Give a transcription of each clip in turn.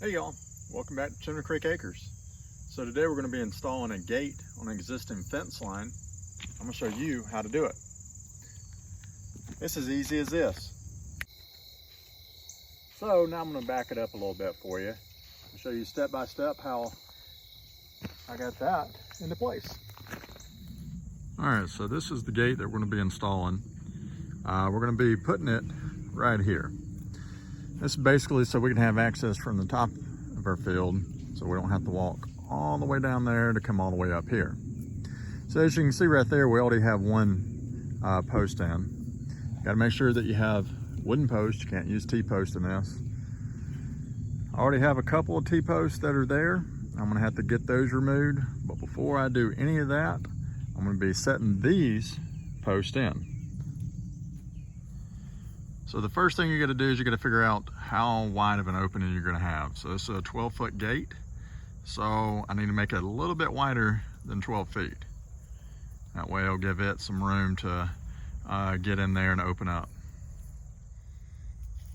Hey y'all, welcome back to Chimney Creek Acres. So today we're going to be installing a gate on an existing fence line. I'm going to show you how to do it. It's as easy as this. So now I'm going to back it up a little bit for you and show you step by step how I got that into place. Alright, so this is the gate that we're going to be installing. We're going to be putting it right here. This is basically so we can have access from the top of our field, so we don't have to walk all the way down there to come all the way up here. So as you can see right there, we already have one post in. Got to make sure that you have wooden posts. You can't use T-posts in this. I already have a couple of T-posts that are there. I'm going to have to get those removed, but before I do any of that, I'm going to be setting these posts in. So the first thing you got to do is you got to figure out how wide of an opening you're going to have. So this is a 12-foot gate. So I need to make it a little bit wider than 12 feet. That way it'll give it some room to get in there and open up.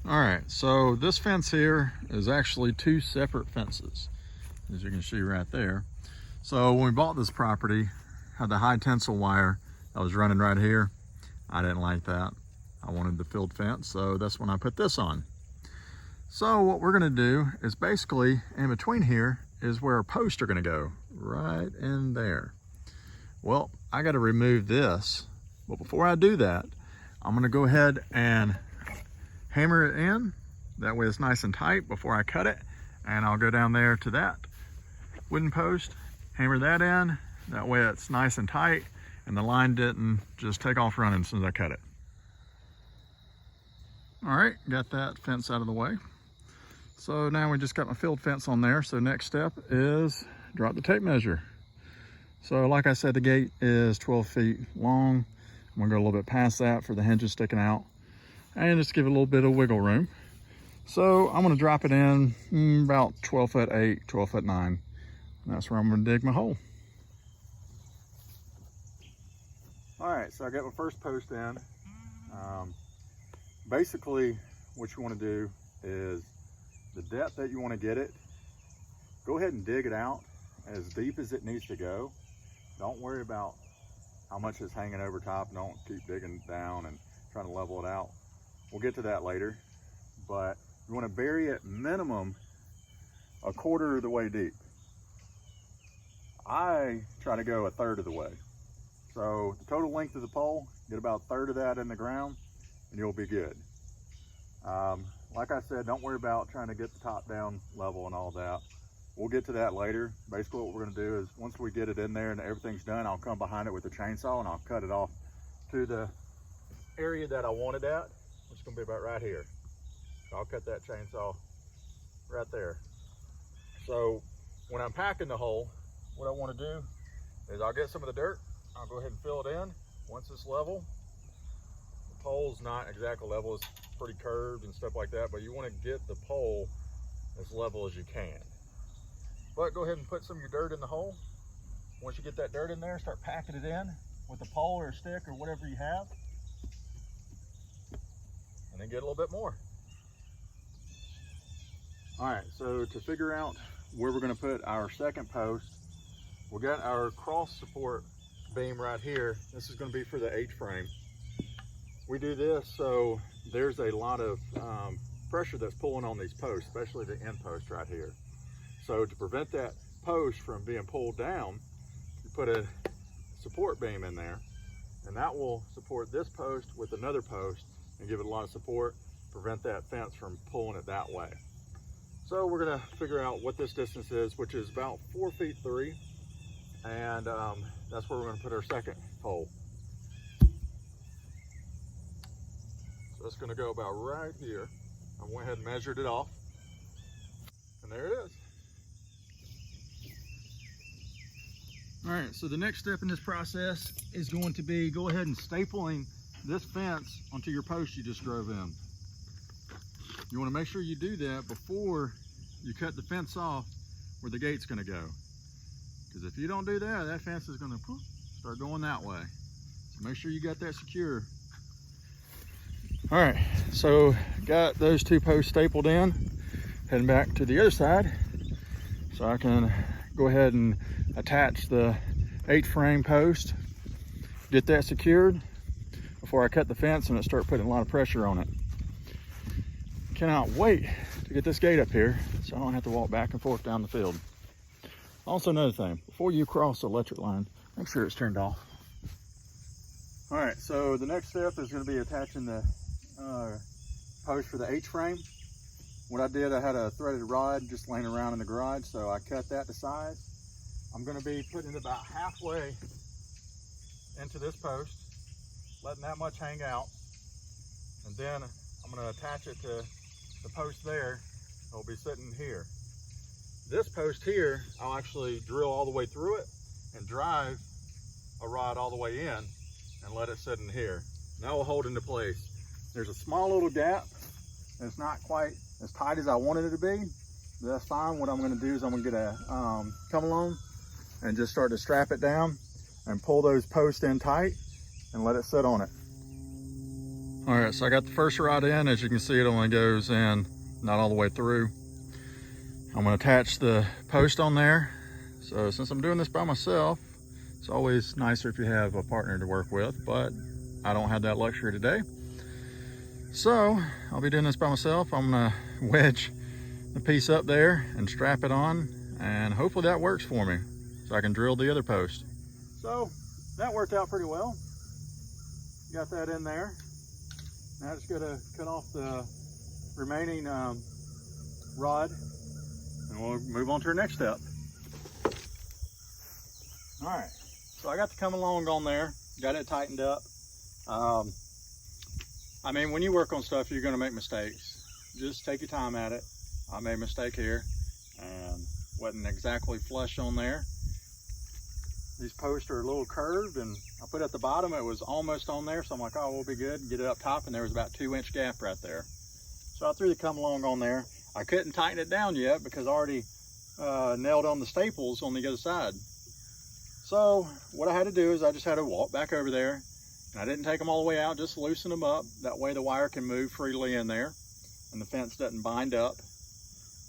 All right, so this fence here is actually two separate fences, as you can see right there. So when we bought this property, had the high tensile wire that was running right here. I didn't like that. I wanted the field fence, so that's when I put this on. So what we're gonna do is basically in between here is where our posts are gonna go, right in there. Well, I gotta remove this, but before I do that, I'm gonna go ahead and hammer it in. That way it's nice and tight before I cut it, and I'll go down there to that wooden post, hammer that in. That way it's nice and tight, and the line didn't just take off running as soon as I cut it. All right, got that fence out of the way. So now we just got my field fence on there. So next step is drop the tape measure. So like I said, the gate is 12 feet long. I'm gonna go a little bit past that for the hinges sticking out and just give it a little bit of wiggle room. So I'm gonna drop it in about 12 foot 8, 12 foot 9. And that's where I'm gonna dig my hole. All right, so I got my first post in. Basically, what you want to do is the depth that you want to get it, go ahead and dig it out as deep as it needs to go. Don't worry about how much is hanging over top. Don't keep digging down and trying to level it out. We'll get to that later, but you want to bury it minimum a quarter of the way deep. I try to go a third of the way. So the total length of the pole, get about a third of that in the ground, and you'll be good. Like I said, don't worry about trying to get the top down level and all that. We'll get to that later. Basically what we're gonna do is once we get it in there and everything's done, I'll come behind it with a chainsaw and I'll cut it off to the area that I want it at, which is gonna be about right here. So I'll cut that chainsaw right there. So when I'm packing the hole, what I wanna do is I'll get some of the dirt, I'll go ahead and fill it in. Once it's level, the pole's not exactly level, it's pretty curved and stuff like that, but you want to get the pole as level as you can. But go ahead and put some of your dirt in the hole. Once you get that dirt in there, start packing it in with a pole or a stick or whatever you have, and then get a little bit more. All right, so to figure out where we're going to put our second post, we got our cross support beam right here. This is going to be for the H-frame. We do this so there's a lot of pressure that's pulling on these posts, especially the end post right here. So to prevent that post from being pulled down, you put a support beam in there, and that will support this post with another post and give it a lot of support, prevent that fence from pulling it that way. So we're gonna figure out what this distance is, which is about 4 feet 3, and that's where we're gonna put our second pole. So it's gonna go about right here. I went ahead and measured it off, and there it is. All right, so the next step in this process is going to be go ahead and stapling this fence onto your post you just drove in. You wanna make sure you do that before you cut the fence off where the gate's gonna go. Because if you don't do that, that fence is gonna start going that way. So make sure you got that secure. All right, so got those two posts stapled in. heading back to the other side so I can go ahead and attach the H-frame post, get that secured before I cut the fence and start putting a lot of pressure on it. Cannot wait to get this gate up here so I don't have to walk back and forth down the field. Also, another thing, before you cross the electric line, make sure it's turned off. All right, so the next step is going to be attaching the post for the H-frame. What I did, I had a threaded rod just laying around in the garage, so I cut that to size. I'm going to be putting it about halfway into this post, letting that much hang out, and then I'm going to attach it to the post there. It'll be sitting here. This post here, I'll actually drill all the way through it and drive a rod all the way in and let it sit in here. That will hold into place. There's a small little gap and it's not quite as tight as I wanted it to be, but that's fine. What I'm going to do is I'm going to get a come along and just start to strap it down and pull those posts in tight and let it sit on it. All right, so I got the first rod in. As you can see, it only goes in, not all the way through. I'm going to attach the post on there. So since I'm doing this by myself, it's always nicer if you have a partner to work with, but I don't have that luxury today. So I'll be doing this by myself. I'm going to wedge the piece up there and strap it on, and hopefully that works for me so I can drill the other post. So that worked out pretty well. Got that in there. Now I just got to cut off the remaining rod and we'll move on to our next step. All right, so I got the come along on there, got it tightened up. I mean, when you work on stuff, you're gonna make mistakes. Just take your time at it. I made a mistake here and wasn't exactly flush on there. These posts are a little curved, and I put at the bottom, it was almost on there, so I'm like, oh, we'll be good, get it up top, and there was about 2-inch gap right there. So I threw the come along on there. I couldn't tighten it down yet because I already nailed on the staples on the other side. So what I had to do is I just had to walk back over there, and I didn't take them all the way out, just loosen them up. That way the wire can move freely in there and the fence doesn't bind up.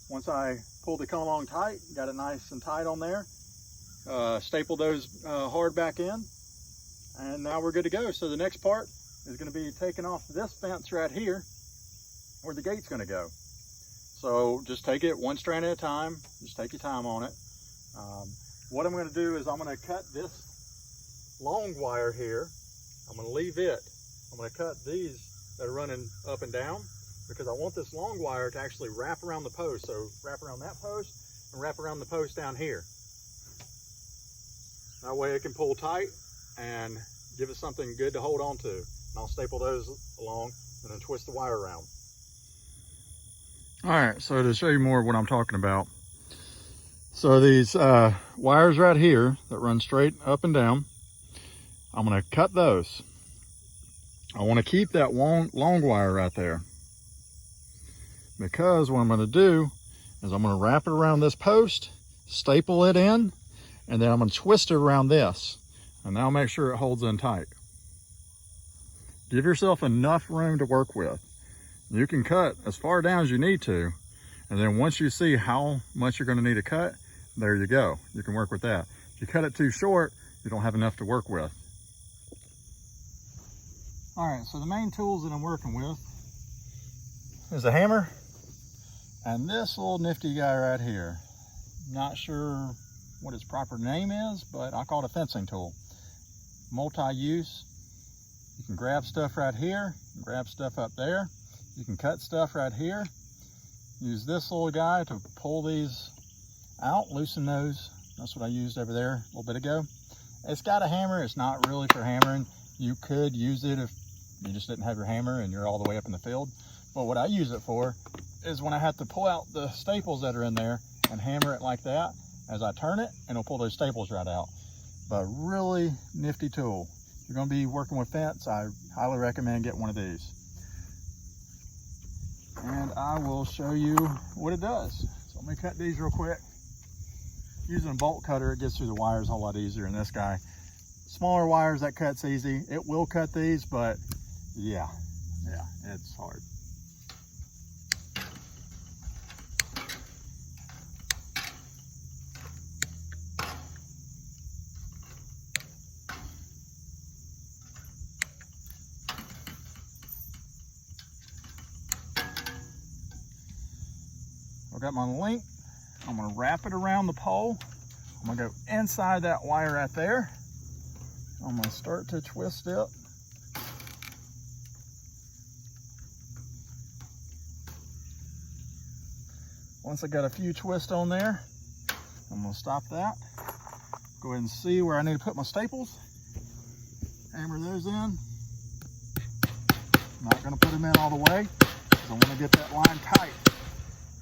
Once I pulled the come along tight, got it nice and tight on there, stapled those hard back in, and now we're good to go. So the next part is going to be taking off this fence right here where the gate's going to go. So just take it one strand at a time, just take your time on it. What I'm going to do is I'm going to cut this long wire here. I'm going to leave it. I'm going to cut these that are running up and down because I want this long wire to actually wrap around the post. So wrap around that post and wrap around the post down here. That way it can pull tight and give us something good to hold on to. And I'll staple those along and then twist the wire around. All right, so to show you more of what I'm talking about. So these wires right here that run straight up and down, I'm gonna cut those. I wanna keep that long wire right there because what I'm gonna do is I'm gonna wrap it around this post, staple it in, and then I'm gonna twist it around this. And that'll make sure it holds in tight. Give yourself enough room to work with. You can cut as far down as you need to, and then once you see how much you're going to need to cut, there you go. You can work with that. If you cut it too short, you don't have enough to work with. All right, so the main tools that I'm working with is a hammer and this little nifty guy right here. Not sure what its proper name is, but I call it a fencing tool. Multi-use. You can grab stuff right here, grab stuff up there. You can cut stuff right here. Use this little guy to pull these out, loosen those. That's what I used over there a little bit ago. It's got a hammer. It's not really for hammering. You could use it if you just didn't have your hammer and you're all the way up in the field. But what I use it for is when I have to pull out the staples that are in there and hammer it like that. As I turn it, and it'll pull those staples right out. But really nifty tool. If you're going to be working with fence, I highly recommend getting one of these. And I will show you what it does. So let me cut these real quick. Using a bolt cutter, it gets through the wires a whole lot easier than this guy. Smaller wires, that cuts easy. It will cut these, but yeah, it's hard. I got my link. I'm gonna wrap it around the pole. I'm gonna go inside that wire right there. I'm gonna start to twist it. Once I got a few twists on there, I'm gonna stop that. Go ahead and see where I need to put my staples. Hammer those in. I'm not gonna put them in all the way because I wanna get that line tight.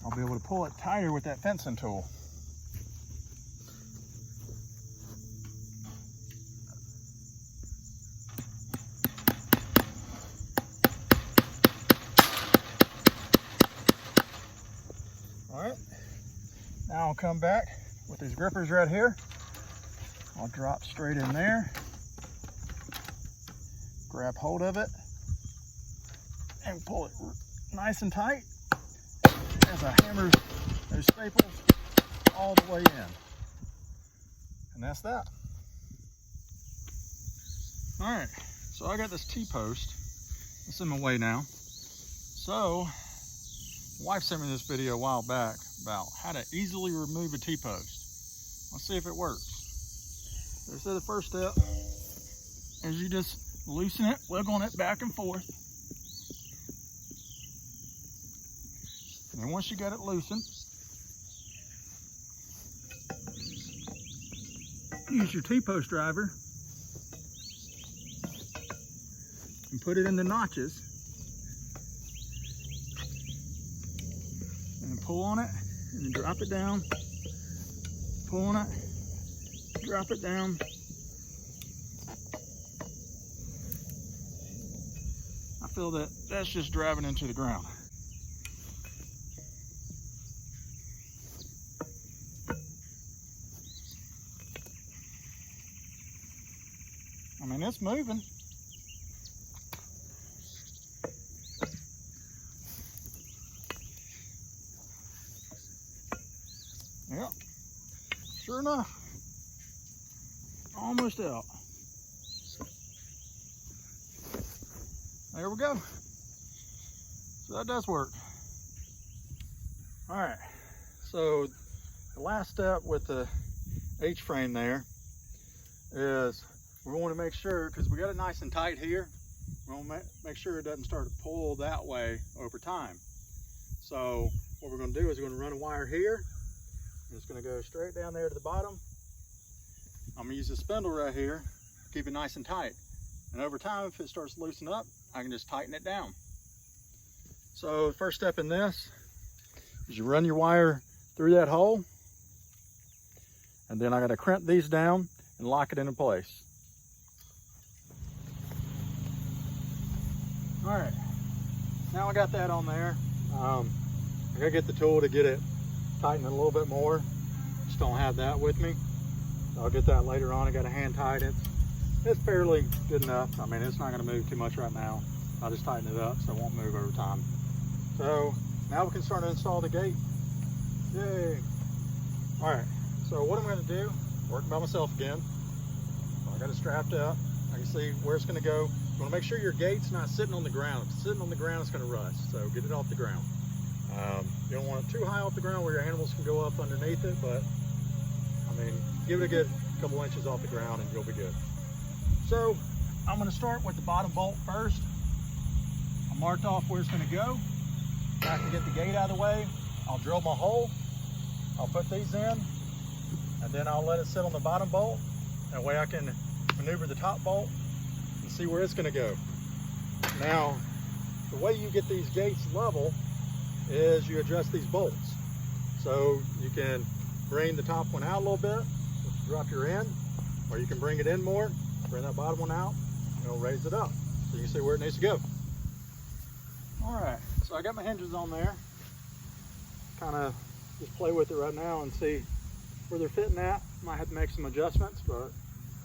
I'll be able to pull it tighter with that fencing tool. All right, now I'll come back with these grippers right here. I'll drop straight in there, grab hold of it, and pull it nice and tight as I hammer those staples all the way in. And that's that. All right, so I got this T-post. It's in my way now. So, my wife sent me this video a while back about how to easily remove a T-post. Let's see if it works. They said the first step is you just loosen it, wiggling it back and forth. And then once you got it loosened, use your T-post driver and put it in the notches. And pull on it and then drop it down. Pull on it, drop it down. I feel that that's just driving into the ground. I mean, it's moving. Yep, sure enough, almost out. There we go. So that does work. All right, so the last step with the H-frame there is we want to make sure, because we got it nice and tight here, we want to make sure it doesn't start to pull that way over time. So what we're going to do is we're going to run a wire here. It's going to go straight down there to the bottom. I'm going to use this spindle right here to keep it nice and tight. And over time, if it starts to loosen up, I can just tighten it down. So the first step in this is you run your wire through that hole. And then I got to crimp these down and lock it into place. All right, now I got that on there. I gotta get the tool to get it tightened a little bit more. Just don't have that with me. I'll get that later on. I got a hand tied it. It's fairly good enough. I mean, it's not gonna move too much right now. I'll just tighten it up so it won't move over time. So now we can start to install the gate. Yay. All right, so what I'm gonna do, working by myself again. I got it strapped up. I can see where it's gonna go. You wanna make sure your gate's not sitting on the ground. If it's sitting on the ground, it's gonna rust. So get it off the ground. You don't want it too high off the ground where your animals can go up underneath it, but I mean, give it a good couple inches off the ground and you'll be good. So I'm gonna start with the bottom bolt first. I marked off where it's gonna go. I can get the gate out of the way. I'll drill my hole. I'll put these in, and then I'll let it sit on the bottom bolt. That way I can maneuver the top bolt and see where it's gonna go. Now, the way you get these gates level is you adjust these bolts. So you can bring the top one out a little bit, drop your end, or you can bring it in more, bring that bottom one out, and it'll raise it up. So you can see where it needs to go. All right, so I got my hinges on there. Kind of just play with it right now and see where they're fitting at. Might have to make some adjustments, but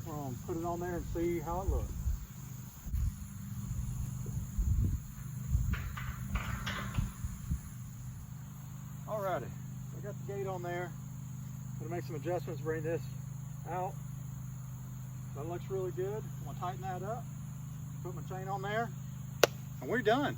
I'll put it on there and see how it looks. Alrighty, so I got the gate on there. I'm gonna make some adjustments, bring this out. That looks really good. I'm gonna tighten that up, put my chain on there, and we're done.